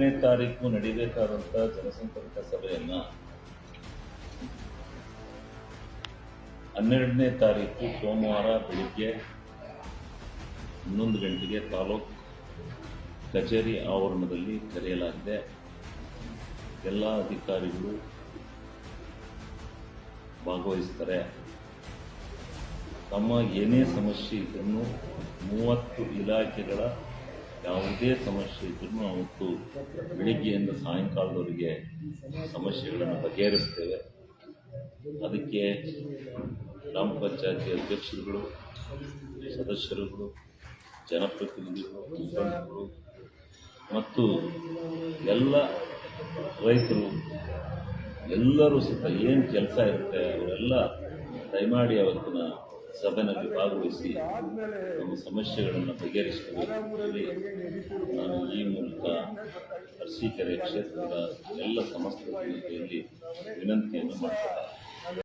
12ನೇ ತಾರೀಕು ನಡೆಯಬೇಕಾದಂಥ ಜನಸಂಪರ್ಕ ಸಭೆಯನ್ನು 12ನೇ ತಾರೀಕು ಸೋಮವಾರ ಬೆಳಿಗ್ಗೆ 11 ಗಂಟೆಗೆ ತಾಲೂಕು ಕಚೇರಿ ಆವರಣದಲ್ಲಿ ಕರೆಯಲಾಗಿದೆ. ಎಲ್ಲ ಅಧಿಕಾರಿಗಳು ಭಾಗವಹಿಸ್ತಾರೆ. ತಮ್ಮ ಏನೇ ಸಮಸ್ಯೆ ಇದ್ರೂ 30 ಇಲಾಖೆಗಳ ಯಾವುದೇ ಸಮಸ್ಯೆ ಇದ್ರೂ ಅವತ್ತು ಬೆಳಿಗ್ಗೆಯಿಂದ ಸಾಯಂಕಾಲದವರೆಗೆ ಸಮಸ್ಯೆಗಳನ್ನು ಬಗೆಹರಿಸ್ತೇವೆ. ಅದಕ್ಕೆ ಗ್ರಾಮ ಪಂಚಾಯತಿ ಅಧ್ಯಕ್ಷರುಗಳು, ಸದಸ್ಯರುಗಳು, ಜನಪ್ರತಿನಿಧಿಗಳು, ಮುಖಂಡರು ಮತ್ತು ಎಲ್ಲ ರೈತರು ಎಲ್ಲರೂ ಸಹಿತ ಏನು ಕೆಲಸ ಇರುತ್ತೆ ಅವರೆಲ್ಲ ದಯಮಾಡಿ ಅವತ್ತಿನ ಸಭೆಯಲ್ಲಿ ಭಾಗವಹಿಸಿ ನಮ್ಮ ಸಮಸ್ಯೆಗಳನ್ನು ಬಗೆಹರಿಸಬೇಕು ಹೇಳಿ ನಾನು ಈ ಮೂಲಕ ಅರಸೀಕೆರೆ ಕ್ಷೇತ್ರದ ಎಲ್ಲ ಸಮಸ್ತ ಜನತೆಯಲ್ಲಿ ವಿನಂತಿಯನ್ನು ಮಾಡ್ತೇನೆ.